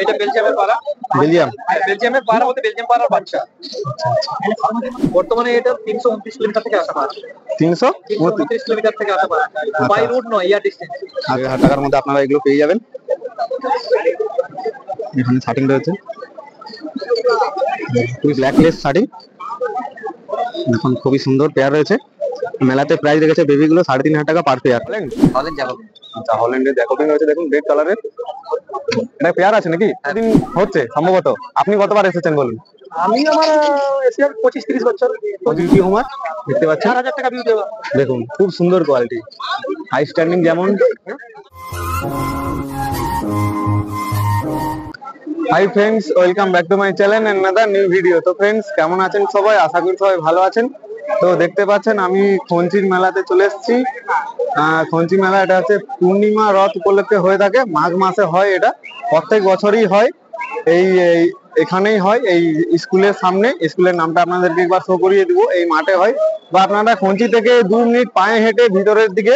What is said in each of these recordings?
এটা বেলজিয়ামের পাড়া। বেলজিয়াম। বেলজিয়ামের পাড়া বলতে বেলজিয়াম পাড়ার বাচ্চা। বর্তমানে এটা 329 কিলোমিটার থেকে আসা পাড়া। 329 কিলোমিটার থেকে আসা পাড়া। বাই রোড নয়, এয়ার ডিস্টেন্স। 1000 টাকার মধ্যে আপনারা এগুলো পেয়ে যাবেন। এখানে শার্টিং রয়েছে, ব্ল্যাক লেস শার্টিং, দেখুন খুবই সুন্দর পেয়ার রয়েছে। মেলাতে প্রাইস রেখেছে বেবিগুলো 3500 টাকা পার পেয়ার। আচ্ছা, হল্যান্ডের জ্যাকোবিন রয়েছে, দেখুন রেড কালারের। এটা পেয়ার আছে নাকি? দিন হচ্ছে সম্ভবত। আপনি কতবার এসেছেন বলুন? আমি আমার এশিয়ার 25-30 বছর। বিউটি হোমার দেখতে পাচ্ছেন, 4000 টাকা বিউটি হোমার। দেখুন খুব সুন্দর কোয়ালিটি, হাই স্ট্যান্ডিং যেমন। Hi friends, welcome back to my channel and another new video. তো ফ্রেন্ডস, কেমন আছেন সবাই? আশা করি সবাই ভালো আছেন। তো দেখতে পাচ্ছেন আমি খঞ্চির মেলাতে চলে এসেছি। খঞ্চি মেলা এটা হচ্ছে পূর্ণিমা রথ উপলক্ষে হয়ে থাকে, মাঘ মাসে হয়। এটা প্রত্যেক বছরই হয়। এই এখানেই হয়, এই স্কুলের সামনে। স্কুলের নামটা আপনাদেরকে একবার শো করিয়ে দিব। এই মাঠে হয়, বা আপনারা খঞ্চি থেকে 2 মিনিট পায়ে হেঁটে ভিতরের দিকে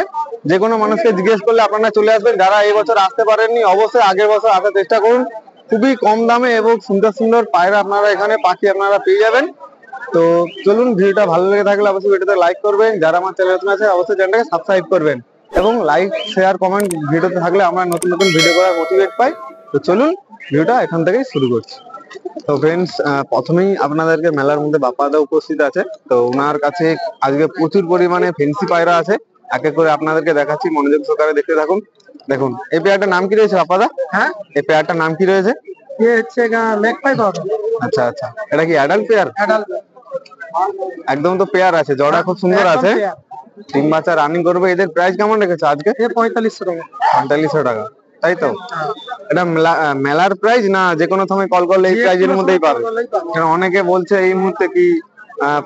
যে কোনো মানুষকে জিজ্ঞেস করলে আপনারা চলে আসবেন। যারা এই বছর আসতে পারেননি, অবশ্যই আগের বছর আসার চেষ্টা করুন। খুবই কম দামে এবং সুন্দর সুন্দর পায়রা আপনারা এখানে পাখি আপনারা পেয়ে যাবেন। তো চলুন, ভিডিওটা ভালো লেগে থাকলে অবশ্যই ভিডিওতে লাইক করবেন। যারা আমার চ্যানেলে নতুন আছে অবশ্যই চ্যানেলটাকে সাবস্ক্রাইব করবেন, এবং লাইক শেয়ার কমেন্ট ভিডিওতে থাকলে আমরা নতুন নতুন ভিডিও করার মোটিভেট পাই। তো চলুন, ভিডিওটা এখান থেকেই শুরু করছি। তো ফ্রেন্ডস, প্রথমেই আপনাদেরকে মেলার মধ্যে বাপ্পাদা উপস্থিত আছে। তো ওনার কাছে আজকে প্রচুর পরিমাণে ফেন্সি পায়রা আছে। এক এক করে আপনাদেরকে দেখাচ্ছি, মনোযোগ সহকারে দেখতে থাকুন। দেখুন এই পেয়ারটার নাম কি রয়েছে বাপ্পাদা? হ্যাঁ, এই পেয়ারটার নাম কি রয়েছে? ये হচ্ছে ম্যাকপাই পাবে। আচ্ছা আচ্ছা, এটা কি অ্যাডাল্ট পেয়ার? অ্যাডাল্ট একদম তো পেয়ার আছে, জোড়া খুব সুন্দর আছে। পেয়ার। 3 বাচ্চা রানিং করবে। এদের প্রাইস কেমন রেখেছে আজকে? 4500 টাকা। 4500 টাকা, তাই তো? এটা মেলার প্রাইস না যে কোনো সময় কল করলে এই প্রাইজের মধ্যেই পাবে? কারণ অনেকে বলছে এই মুহূর্তে কি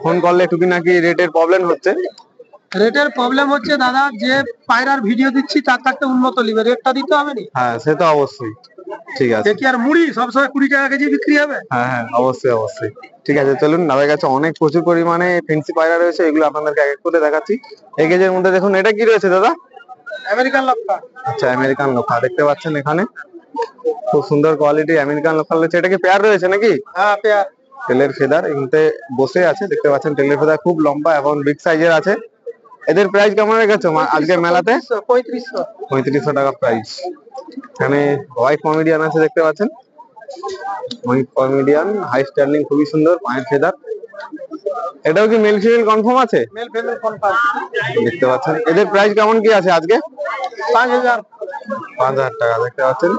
ফোন করলে টুকি নাকি রেটের প্রবলেম হচ্ছে। রেটের প্রবলেম হচ্ছে দাদা, যে পায়রার ভিডিও দিচ্ছি তার থাকতে উন্নত লিবে, রেটটা দিতে হবে না। হ্যাঁ, সে তো অবশ্যই। ঠিক আছে, কি আর মুড়ি সবসময় 20 টাকা কেজি বিক্রি হবে? হ্যাঁ হ্যাঁ, অবশ্যই অবশ্যই। ঠিক আছে, চলুন। আমাদের কাছে অনেক প্রচুর পরিমাণে ফেন্সি পায়রা রয়েছে, এগুলো আপনাদেরকে এক এক করে দেখাচ্ছি। এই কেজের মধ্যে দেখুন, এটা কি রয়েছে দাদা? আমেরিকান লক্ষা। আচ্ছা, আমেরিকান লক্ষা দেখতে পাচ্ছেন এখানে, খুব সুন্দর কোয়ালিটি আমেরিকান লক্ষা রয়েছে। এটা কি পেয়ার রয়েছে নাকি? হ্যাঁ, পেয়ার। টেলের ফেদার এমনিতে বসে আছে, দেখতে পাচ্ছেন টেলের ফেদার খুব লম্বা এবং বিগ সাইজের আছে। এদের প্রাইস কেমন রেখেছো আজকে মেলাতে? 3500 টাকা প্রাইস। এখানে হোয়াইট কমেডিয়ান আছে, দেখতে পাচ্ছেন হোয়াইট কমেডিয়ান, হাই স্ট্যান্ডিং, খুবই সুন্দর, পায়ের ফেদার। এটাও কি মেল ফিমেল কনফার্ম আছে? Male female confirm. দেখতে পাচ্ছেন এদের প্রাইস কেমন কি আছে আজকে? 5000। 5000 টাকা, দেখতে পাচ্ছেন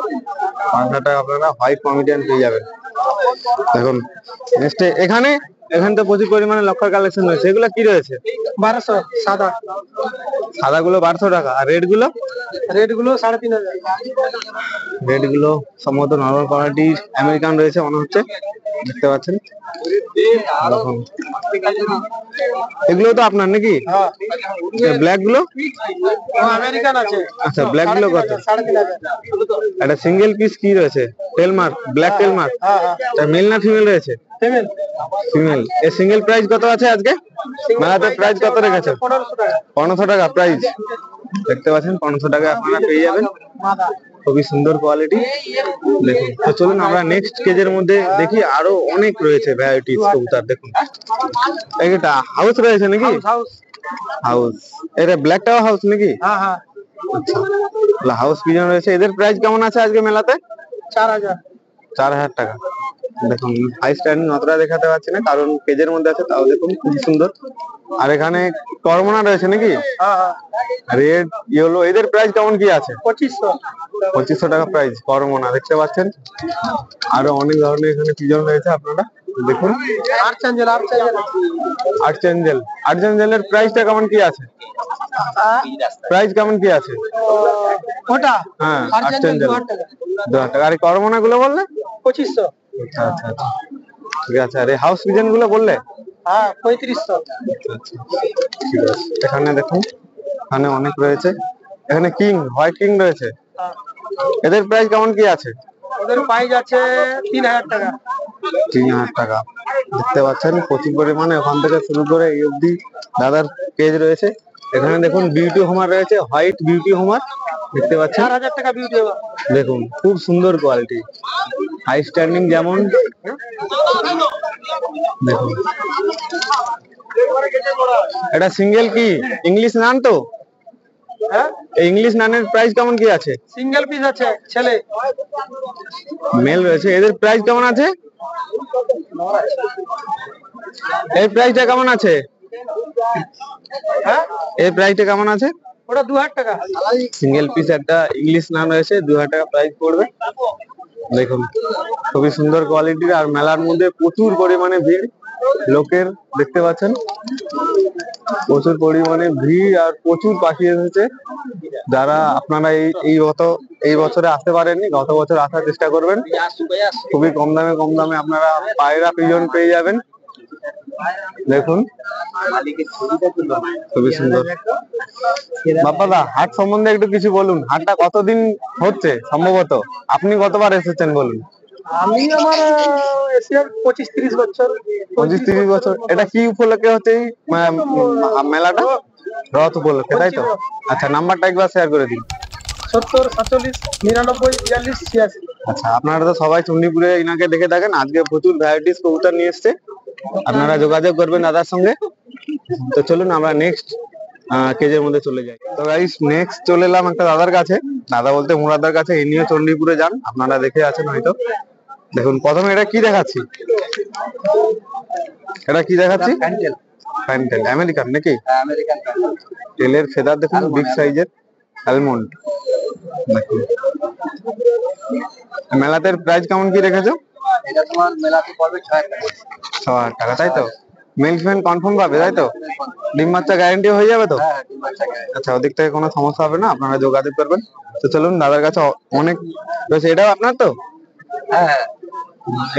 5000 টাকা আপনারা হোয়াইট কমেডিয়ান পেয়ে যাবেন। দেখুন নেক্সট এখানে তো প্রচুর পরিমাণে লক্ষার কালেকশন রয়েছে। এগুলো কি রয়েছে? 1200 সাদা। সাদা গুলো 1200 টাকা, আর রেড গুলো? রেড গুলো 3500। রেড গুলো সম্ভবত নরমাল কোয়ালিটির আমেরিকান রয়েছে মনে হচ্ছে, দেখতে পাচ্ছেন। এগুলো তো আপনার নাকি? ব্ল্যাক গুলো? আমেরিকান আছে। আচ্ছা, ব্ল্যাক গুলো কত? 3500। এটা সিঙ্গেল পিস কি রয়েছে? টেল মার্ক, ব্ল্যাক টেল মার্ক। এটা মেল না ফিমেল রয়েছে? ফিমেল। ফিমেল। এই সিঙ্গেল প্রাইস কত আছে আজকে মেলাতে? প্রাইস কত রেখেছে? 1500 টাকা। 1500 টাকা প্রাইস, দেখতে পাচ্ছেন 1500 টাকা আপনারা পেয়ে যাবেন। খুবই সুন্দর কোয়ালিটি, দেখুন। তো চলুন আমরা নেক্সট কেজের মধ্যে দেখি, আরো অনেক রয়েছে ভ্যারাইটিস কবুতর। দেখুন এটা হাউস রয়েছে নাকি? হাউস। এটা ব্ল্যাকটাও হাউস নাকি? হ্যাঁ হ্যাঁ, আচ্ছা, হাউস পিজন রয়েছে। এদের প্রাইস কেমন আছে আজকে মেলাতে? 4000। 4000 টাকা। দেখুন হাই স্ট্যান্ডিং অতটা দেখাতে পাচ্ছি না, কারণ কেজের মধ্যে আছে। তাও দেখুন খুবই সুন্দর। আর এখানে করমোনা রয়েছে নাকি? হ্যাঁ হ্যাঁ, রেড, ইয়েলো। এদের প্রাইস কেমন কি আছে? 2500। 2500 টাকা প্রাইস করমোনা, দেখতে পাচ্ছেন। আরো অনেক ধরনের এখানে পিজন রয়েছে, আপনারা দেখুন। আর্চেঞ্জেল। আর্চেঞ্জেল। আর্চেঞ্জেলের প্রাইসটা কেমন কি আছে? প্রাইস কেমন কি আছে ওটা? হ্যাঁ, আর্চেঞ্জেল আর্চেঞ্জেল 2000 টাকা। 2000 টাকা। আর করমোনা গুলো বললে? 2500। আচ্ছা আচ্ছা আচ্ছা, ঠিক আছে। আর এই হাউস পিজন গুলো বললে? হ্যাঁ, 3500। আচ্ছা, ঠিক আছে। এখানে দেখুন, এখানে অনেক রয়েছে। এখানে কিং, হোয়াইট কিং রয়েছে। এদের প্রাইস কেমন কি আছে? ওদের প্রাইস আছে 3000 টাকা। 3000 টাকা, দেখতে পাচ্ছেন। প্রচুর পরিমাণে ওখান থেকে শুরু করে এই অবধি দাদার পেজ রয়েছে। এখানে দেখুন বিউটি হোমার রয়েছে, হোয়াইট বিউটি হোমার দেখতে পাচ্ছেন। 4000 টাকা বিউটি। দেখুন খুব সুন্দর কোয়ালিটি, হাই স্ট্যান্ডিং যেমন। দেখুন এটা সিঙ্গেল কি ইংলিশ নান তো? হ্যাঁ, ইংলিশ নানের প্রাইস কেমন কি আছে? সিঙ্গেল পিস আছে, ছেলে মেল রয়েছে, এদের প্রাইস কেমন আছে? এই প্রাইসটা কেমন আছে? হ্যাঁ, এই প্রাইসটা কেমন আছে? ওটা 2000 টাকা। সিঙ্গেল পিস একটা ইংলিশ নান রয়েছে, 2000 টাকা প্রাইস পড়বে। দেখুন খুবই সুন্দর কোয়ালিটির, আর মেলার মধ্যে প্রচুর পরিমাণে ভিড় লোকের দেখতে পাচ্ছেন, প্রচুর পরিমাণে ভিড় আর প্রচুর পাখি এসেছে। যারা আপনারা এই বছরে আসতে পারেননি, গত বছর আসার চেষ্টা করবেন। খুবই কম দামে আপনারা পায়রা পিজন পেয়ে যাবেন। দেখুন খুবই সুন্দর। বাপ্পাদা, হাট সম্বন্ধে একটু কিছু বলুন। হাটটা কতদিন হচ্ছে সম্ভবত? আপনি কতবার এসেছেন বলুন? আমি আমার এশিয়ার 25-30 বছর। 25-30 বছর। এটা কি উপলক্ষে হচ্ছে এই মেলাটা? রথ উপলক্ষে, তাই তো? আচ্ছা, নাম্বারটা একবার শেয়ার করে দিন। 70 47 99 42 86। আচ্ছা, আপনারা তো সবাই চণ্ডীপুরে ইনাকে দেখে থাকেন, আজকে প্রচুর ভ্যারাইটিস কবুতর নিয়ে এসছে, আপনারা যোগাযোগ করবেন দাদার সঙ্গে। তো চলুন আমরা নেক্সট কেজের মধ্যে চলে যাই। তো গাইস, নেক্সট চলে এলাম একটা দাদার কাছে, দাদা বলতে মুরাদার কাছে। ইনিও চণ্ডীপুরে যান, আপনারা দেখে আছেন হয়তো। দেখুন প্রথমে এটা কি দেখাচ্ছি, এটা কি দেখাচ্ছি? ফ্যান্টেল আমেরিকান নাকি? আমেরিকান টেলের ফেদার দেখুন, বিগ সাইজের অ্যালমন্ড। দেখুন মেলাতে প্রাইস কেমন কি রেখেছো? এটা তোমার মেলাতে পড়বে 6000 টাকা। 6000 টাকা, তাই তো? মেল ফিমেল কনফার্ম পাবে, তাই তো? ডিম বাচ্চা গ্যারান্টি হয়ে যাবে তো? হ্যাঁ, ডিম বাচ্চা গ্যারান্টি। আচ্ছা, ওদিক থেকে কোনো সমস্যা হবে না, আপনারা যোগাযোগ করবেন। তো চলুন, দাদার কাছে অনেক রয়েছে। এটাও আপনার তো? হ্যাঁ,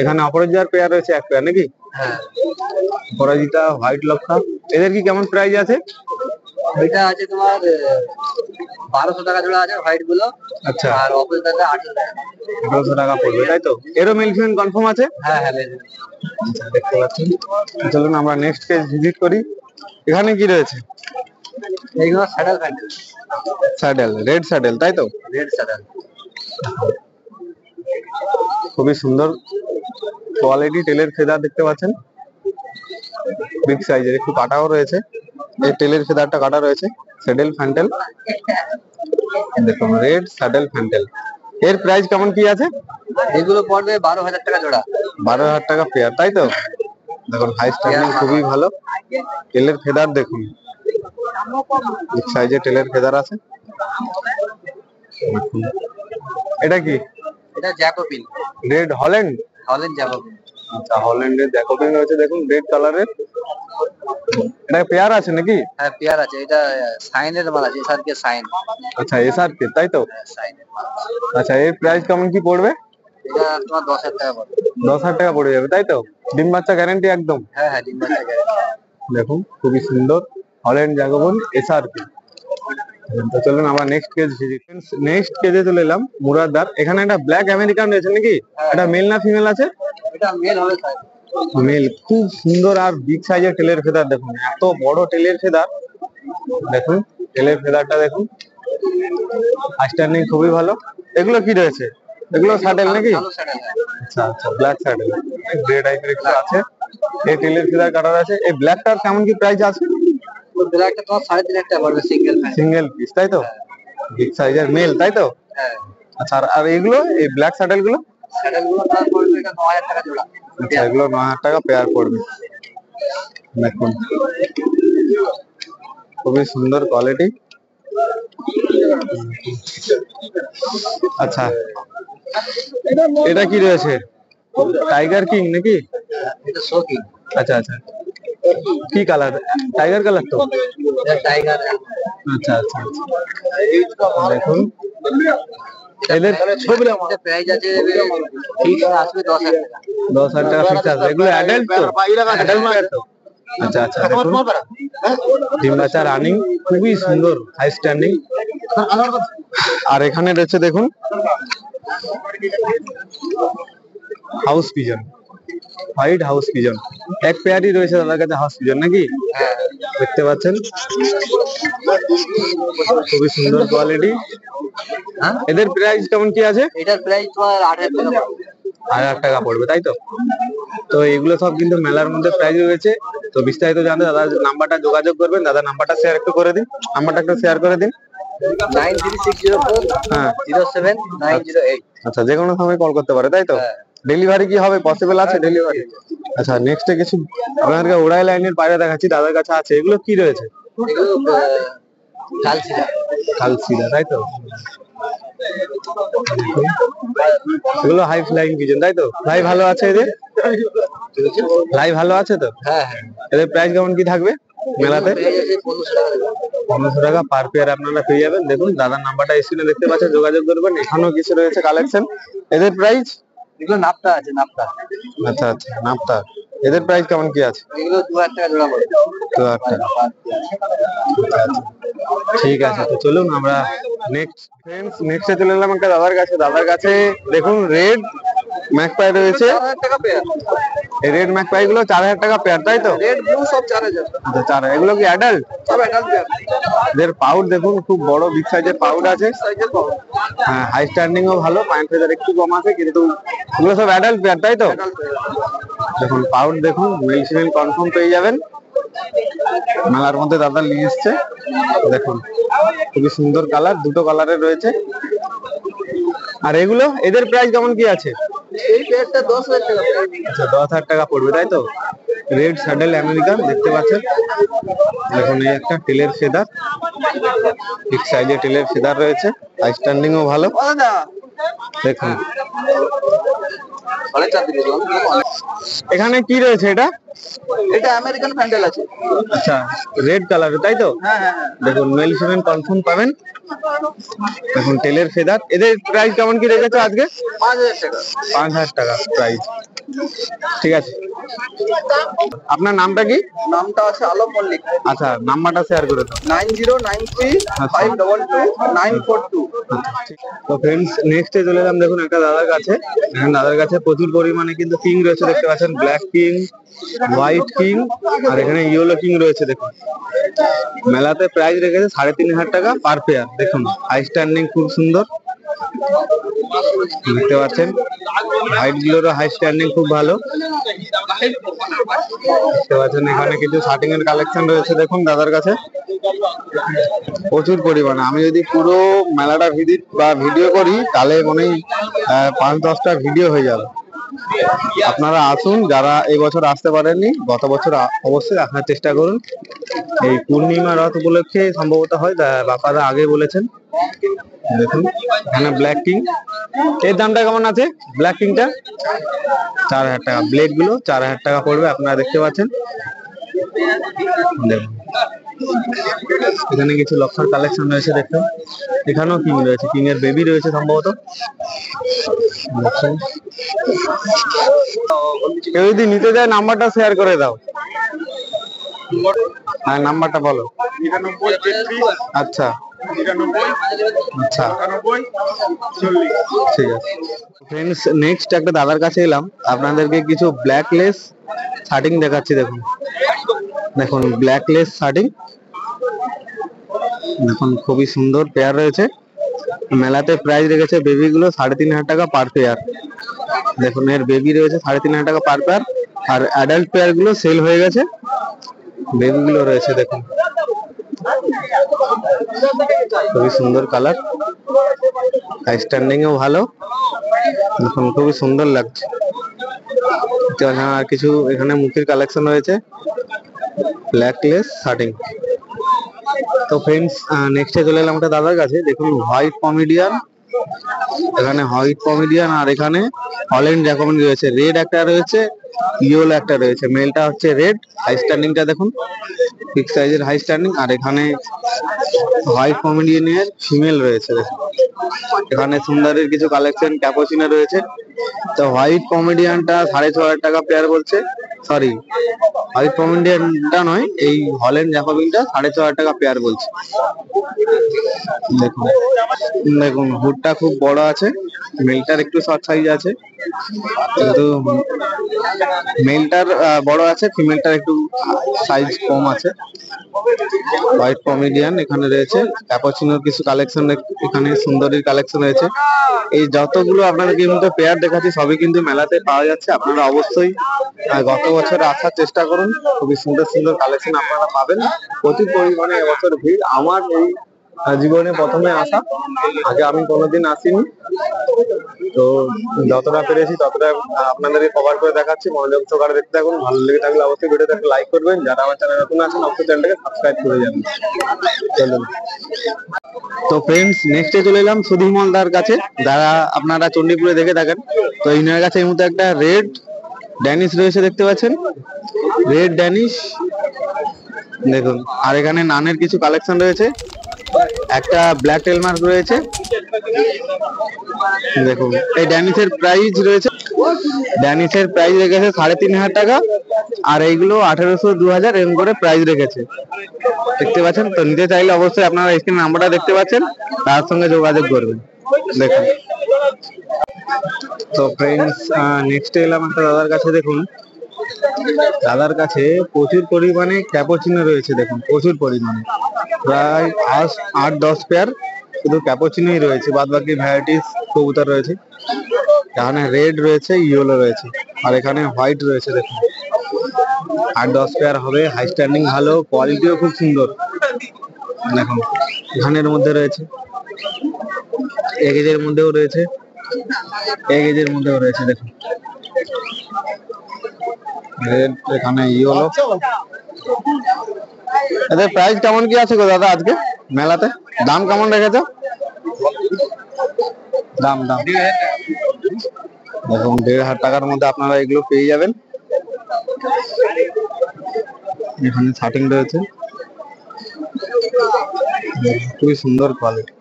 এখানে অপরাজিতার পেয়ার রয়েছে, এক পেয়ার নাকি? হ্যাঁ, অপরাজিতা, হোয়াইট লক্ষা, এদের কি কেমন প্রাইস আছে? ওইটা আছে তোমার 1200 টাকা জোড়া আছে হোয়াইট গুলো। আচ্ছা, আর অপোজিটটা 800 টাকা। 1200 টাকা পড়বে, তাই তো? এরও মেল ফিমেল কনফার্ম আছে? হ্যাঁ, হ্যাঁ, লেন। আচ্ছা, দেখতে পাচ্ছেন। চলুন আমরা নেক্সট পেজ ভিজিট করি। এখানে কি রয়েছে? এইগুলো saddle fantail. Saddle, red saddle, তাই তো? Red saddle. খুবই সুন্দর কোয়ালিটি, টেলের ফেদার দেখতে পাচ্ছেন, বিগ সাইজের, একটু কাটাও রয়েছে। এই টেলের ফেদারটা কাটা রয়েছে। স্যাডেল ফ্যান্টেল, দেখুন রেড স্যাডেল ফ্যান্টেল। এর প্রাইস কেমন কি আছে? এগুলো পড়বে 12000 টাকা জোড়া। 12000 টাকা পেয়ার, তাই তো? দেখুন হাই স্ট্যান্ডিং, খুবই ভালো। টেলের ফেদার দেখুন, বিগ সাইজের টেলের ফেদার আছে। এটা কি? এটা Jacobin. Red Holland? Holland Jacobin. আচ্ছা, হল্যান্ডের জ্যাকোবিন রয়েছে, দেখুন রেড কালারের। এটা পেয়ার আছে নাকি? হ্যাঁ, পেয়ার আছে। এটা সাইনের মাল আছে, এসআরকে সাইন। আচ্ছা, এসআরকে, তাই তো? সাইনের মাল। আচ্ছা, এর প্রাইস কেমন কি পড়বে? এটা তোমার 10000 টাকা পড়বে। 10000 টাকা পড়ে যাবে, তাই তো? ডিম বাচ্চা গ্যারান্টি একদম? হ্যাঁ, হ্যাঁ, ডিম বাচ্চা গ্যারান্টি। দেখুন খুবই সুন্দর হল্যান্ড জ্যাকোবিন এসআরকে। তো চলুন আমরা নেক্সট কেজ ভিজিট। নেক্সট কেজে চলে এলাম মুরাদার। এখানে একটা ব্ল্যাক আমেরিকান রয়েছে নাকি? এটা মেল না ফিমেল আছে? এটা মেল হবে স্যার। মেল, খুব সুন্দর আর বিগ সাইজের টেলের ফেদার। দেখুন এত বড় টেলের ফেদার, দেখুন টেলের ফেদারটা দেখুন, আস্ট্যান্ডিং খুবই ভালো। এগুলো কি রয়েছে? এগুলো স্যাডেল নাকি? কালো স্যাডেল। আচ্ছা আচ্ছা, ব্ল্যাক স্যাডেল, গ্রে টাইপের একটু আছে। এই টেলের ফেদার কাটার আছে। এই ব্ল্যাকটার কেমন কি প্রাইস আছে? তো ব্ল্যাকটা তোমার 3500 টাকা পড়বে সিঙ্গেল ফ্যান। সিঙ্গেল পিস, তাই তো? বিগ সাইজের মেল, তাই তো? হ্যাঁ। আচ্ছা, আর এগুলো এই ব্ল্যাক স্যাডেল গুলো? স্যাডেল গুলো তার পড়বে এটা 9000 টাকা জোড়া। আচ্ছা, এগুলো 9000 টাকা পেয়ার পড়বে। দেখুন খুবই সুন্দর কোয়ালিটি। আচ্ছা, এটা কি রয়েছে? টাইগার কিং নাকি? এটা শোকিং। আচ্ছা আচ্ছা, কি কালার? টাইগার কালার তো? এটা টাইগার। আচ্ছা আচ্ছা আচ্ছা, দেখুন এদের এটা প্রাইস আছে ফিক্স আসবে 10000 টাকা। 10000 টাকা ফিক্স আছে। এগুলো অ্যাডাল্ট তো? অ্যাডাল্ট পেয়ার তো? আচ্ছা আচ্ছা, দেখুন ডিম বাচ্চা রানিং, খুবই সুন্দর হাই স্ট্যান্ডিং। আর এখানে রয়েছে দেখুন house pigeon, white house pigeon. এক পেয়ারই রয়েছে দাদার কাছে হাউস পিজন নাকি? দেখতে পাচ্ছেন খুবই সুন্দর কোয়ালিটি। এদের প্রাইস কেমন কি আছে? এটার প্রাইস তোমার 8,000 টাকা পড়বে। 8,000 টাকা পড়বে, তাই তো? তো এগুলো সব কিন্তু মেলার মধ্যে প্রাইস রয়েছে। তো বিস্তারিত জানতে দাদার নাম্বারটা যোগাযোগ করবেন। দাদার নাম্বারটা শেয়ার একটু করে দিন, নাম্বারটা একটু শেয়ার করে দিন। 93604 হ্যাঁ 07908। আচ্ছা, যে কোনো সময় কল করতে পারে, তাই তো? ডেলিভারি কি হবে, পসিবল আছে ডেলিভারি? আচ্ছা, নেক্সটে কিছু আপনাদেরকে ওড়াই লাইনের পায়রা দেখাচ্ছি, দাদার কাছে আছে। এগুলো কি রয়েছে? এগুলো কালচিরা। কালসিরা, তাই তো? এগুলো হাই ফ্লাইং পিজন, তাই তো? ফ্লাই ভালো আছে এদের? ফ্লাই ভালো আছে তো? হ্যাঁ হ্যাঁ। এদের প্রাইস কেমন কি থাকবে মেলাতে? 1500 টাকা পার পেয়ার আপনারা পেয়ে যাবেন। দেখুন দাদার নাম্বারটা স্ক্রিনে দেখতে পাচ্ছেন, যোগাযোগ করবেন। এখানেও কিছু রয়েছে কালেকশন। এদের প্রাইস? এগুলো নাপতা আছে, নাপতা। আচ্ছা আচ্ছা, নাপতা। এদের প্রাইস কেমন কি আছে? এগুলো 2000 টাকা জোড়া পড়বে। 2000 টাকা। ঠিক আছে, তো চলুন আমরা নেক্সটে চলে এলাম একটা দাদার কাছে। দাদার কাছে দেখুন রেড ম্যাকপাই রয়েছে। 4000 টাকা পেয়ার। এই রেড ম্যাকপাই গুলো 4000 টাকা পেয়ার, তাই তো? রেড ব্লু সব 4000। আচ্ছা, 4000। এগুলো কি অ্যাডাল্ট? সব অ্যাডাল্ট পেয়ার। এদের পাউড দেখুন, খুব বড় বিগ সাইজের পাউড আছে। সাইজের পাবো। হ্যাঁ, হাই স্ট্যান্ডিং ও ভালো, পয়েন্ট ফেজার একটু কম আছে, কিন্তু এগুলো সব অ্যাডাল্ট পেয়ার, তাই তো? Adult pair. দেখুন পাউড দেখুন, মেল ফিমেল কনফার্ম পেয়ে যাবেন। মেলার মধ্যে দাদা নিয়ে এসছে। দেখুন খুবই সুন্দর কালার, দুটো কালারের রয়েছে। আর এগুলো, এদের প্রাইস কেমন কি আছে? এই পেয়ারটা 10000 টাকা। আচ্ছা, 10,000 টাকা পড়বে, তাই তো? রেড স্যাডেল আমেরিকান দেখতে পাচ্ছেন। দেখুন এই একটা টেলের ফেদার, বিগ সাইজে টেলের ফেদার রয়েছে, হাই স্ট্যান্ডিং ও ভালো। দাদা দেখুন অনেক চাপ দিলাম। এখানে কি রয়েছে এটা? এটা আমেরিকান ফ্যান্ডেল আছে। আচ্ছা, রেড কালারের, তাই তো? হ্যাঁ হ্যাঁ হ্যাঁ। দেখুন মেল ফিমেল কনফার্ম পাবেন। দেখুন টেলের ফেদার। এদের প্রাইস কেমন কি রেখেছো আজকে? 5000 টাকা। 5000 টাকা প্রাইস। ঠিক আছে, আপনার নামটা কি? নামটা আছে আলম মল্লিক। আচ্ছা, নাম্বারটা শেয়ার করে দাও। 9093522942। তো ফ্রেন্ডস, নেক্সটে চলে এলাম দেখুন একটা দাদার কাছে। এখানে দাদার কাছে প্রচুর পরিমাণে কিন্তু কিং রয়েছে, দেখতে পাচ্ছেন। ব্ল্যাক কিং, হোয়াইট কিং, আর এখানে ইয়েলো কিং রয়েছে। দেখুন মেলাতে প্রাইস রেখেছে 3500 টাকা পার পেয়ার। দেখুন হাই স্ট্যান্ডিং খুব সুন্দর, দেখতে পাচ্ছেন। হোয়াইট গুলোরও হাই স্ট্যান্ডিং খুব ভালো, দেখতে পাচ্ছেন। এখানে কিছু শার্টিং এর কালেকশন রয়েছে দেখুন দাদার কাছে, প্রচুর পরিমাণে। আমি যদি পুরো মেলাটা ভিডিও করি তাহলে মনে হয় 5-10টা ভিডিও হয়ে যাবে। আপনারা আসুন, যারা এই বছর আসতে পারেননি, গত বছর অবশ্যই আসার চেষ্টা করুন। এই পূর্ণিমা রথ উপলক্ষে সম্ভবত হয়, বাপারা আগে বলেছেন। দেখুন এখানে ব্ল্যাক কিং, এর দামটা কেমন আছে? ব্ল্যাক কিংটা 4000 টাকা। ব্লেড গুলো 4000 টাকা পড়বে, আপনারা দেখতে পাচ্ছেন। দেখুন এখানে কিছু লক্ষার কালেকশন রয়েছে দেখুন। এখানেও কিং রয়েছে, কিং এর বেবি রয়েছে সম্ভবত। কেউ যদি নিতে যায় নাম্বারটা শেয়ার করে দাও। হ্যাঁ, নাম্বারটা বলো। 99 আচ্ছা 93 আচ্ছা, 99 40। ঠিক আছে ফ্রেন্ডস, নেক্সট একটা দাদার কাছে এলাম। আপনাদেরকে কিছু ব্ল্যাক লেস শার্টিং দেখাচ্ছি। দেখুন দেখুন ব্ল্যাক লেস শার্টিং, দেখুন খুবই সুন্দর পেয়ার রয়েছে। মেলাতে প্রাইস রেখেছে বেবি গুলো 3500 টাকা পার পেয়ার। দেখুন এর বেবি রয়েছে 3500 টাকা পার পেয়ার, আর অ্যাডাল্ট পেয়ার গুলো সেল হয়ে গেছে। বেবি গুলো রয়েছে দেখুন, খুবই সুন্দর কালার, হাই স্ট্যান্ডিং ও ভালো। দেখুন খুবই সুন্দর লাগছে। আর কিছু এখানে মুখের কালেকশন রয়েছে, ব্ল্যাক লেস শার্টিং। তো ফ্রেন্ডস, নেক্সটে চলে এলাম একটা দাদার কাছে। দেখুন হোয়াইট কমেডিয়ান, এখানে হোয়াইট কমেডিয়ান, আর এখানে হল্যান্ড জ্যাকোবিন রয়েছে। রেড একটা রয়েছে, ইয়েলো একটা রয়েছে। মেলটা হচ্ছে রেড, হাই স্ট্যান্ডিংটা দেখুন, বিগ সাইজের হাই স্ট্যান্ডিং। আর এখানে হোয়াইট কমেডিয়ানের ফিমেল রয়েছে। এখানে সুন্দরের কিছু কালেকশন, ক্যাপুচিনো রয়েছে। তো হোয়াইট কমেডিয়ানটা 6500 টাকা পেয়ার বলছে, সরি হোয়াইট পমেডিয়ানটা নয়, এই হল্যান্ড জ্যাকোবিনটা 6,500 টাকা পেয়ার বলছে। দেখুন দেখুন হুডটা খুব বড় আছে, মেলটার একটু শর্ট সাইজ আছে, কিন্তু মেলটার বড় আছে, ফিমেলটার একটু সাইজ কম আছে। হোয়াইট পমেডিয়ান এখানে রয়েছে, ক্যাপাচিনোর কিছু কালেকশন এখানে, সুন্দরীর কালেকশন রয়েছে। এই যতগুলো আপনাদেরকে এই মুহূর্তে পেয়ার দেখাচ্ছি সবই কিন্তু মেলাতে পাওয়া যাচ্ছে। আপনারা অবশ্যই গত বছরে আসার চেষ্টা করুন, খুবই সুন্দর সুন্দর কালেকশন আপনারা পাবেন। প্রচুর পরিমাণে এবছর ভিড়। আমার এই জীবনে প্রথমে আসা, আগে আমি কোনোদিন আসিনি, তো যতটা পেরেছি ততটা আপনাদেরকে কভার করে দেখাচ্ছি। মনোযোগ সহকারে দেখতে থাকুন। ভালো লেগে থাকলে অবশ্যই ভিডিওতে একটা লাইক করবেন। যারা আমার চ্যানেলে নতুন আছেন অবশ্যই চ্যানেলটাকে সাবস্ক্রাইব করে যাবেন। চলুন, তো ফ্রেন্ডস নেক্সটে চলে এলাম সুধীর মলদার কাছে, যারা আপনারা চণ্ডীপুরে দেখে থাকেন। তো ইনার কাছে এই মুহূর্তে একটা রেড ড্যানিশ রয়েছে, দেখতে পাচ্ছেন রেড ড্যানিশ দেখুন। আর এখানে নানের কিছু কালেকশন রয়েছে, একটা ব্ল্যাক টেল মার্ক রয়েছে দেখুন। এই ড্যানিশের প্রাইস রয়েছে, ড্যানিশের প্রাইস রেখেছে 3,500 টাকা, আর এইগুলো 1800 2000 এরকম করে প্রাইস রেখেছে, দেখতে পাচ্ছেন। তো নিতে চাইলে অবশ্যই আপনারা স্ক্রিনে নাম্বারটা দেখতে পাচ্ছেন, তার সঙ্গে যোগাযোগ করবেন। দেখুন, তো ফ্রেন্ডস নেক্সট এলাম একটা দাদার কাছে। দেখুন দাদার কাছে প্রচুর পরিমাণে ক্যাপুচিনো রয়েছে, দেখুন প্রচুর পরিমাণে, প্রায় 8-10 পেয়ার শুধু ক্যাপুচিনোই রয়েছে, বাদ বাকি ভ্যারাইটিস কবুতর রয়েছে। এখানে রেড রয়েছে, ইয়েলো রয়েছে, আর এখানে হোয়াইট রয়েছে। দেখুন 8-10 পেয়ার হবে, হাই স্ট্যান্ডিং ভালো, কোয়ালিটিও খুব সুন্দর। দেখুন এখানের মধ্যে রয়েছে, এগেজের মধ্যেও রয়েছে, এগেজের মধ্যেও রয়েছে। দেখুন রেড, এখানে ইয়েলো। এদের প্রাইস কেমন কি আছে গো দাদা আজকে মেলাতে? দাম কেমন রেখেছো? দাম দাম দেখুন 1,500 টাকার মধ্যে আপনারা এগুলো পেয়ে যাবেন। এখানে শার্টিং রয়েছে, খুবই সুন্দর কোয়ালিটি।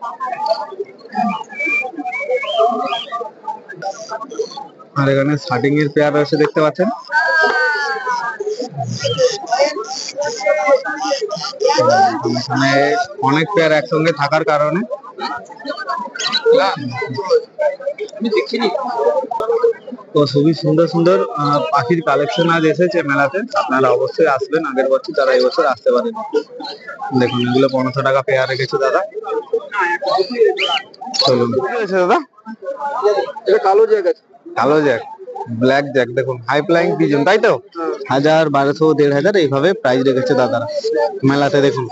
আর এখানে শার্টিং এর পেয়ার রয়েছে, দেখতে পাচ্ছেন। এখানে অনেক পেয়ার একসঙ্গে থাকার কারণে তো খুবই সুন্দর সুন্দর পাখির কালেকশন আজ এসেছে মেলাতে। আপনারা অবশ্যই আসবেন, আগের বছর যারা এবছর আসতে পারেন। দেখুন এগুলো 1500 টাকা পেয়ার রেখেছে দাদা। চলুন, দাদা এটা কালো জ্যাক আছে। কালো জ্যাক, ব্ল্যাক জ্যাক, দেখুন হাই ফ্লাইং পিজন, তাই তো 1000, 1200, 1500 এইভাবে প্রাইস রেখেছে দাদারা মেলাতে। দেখুন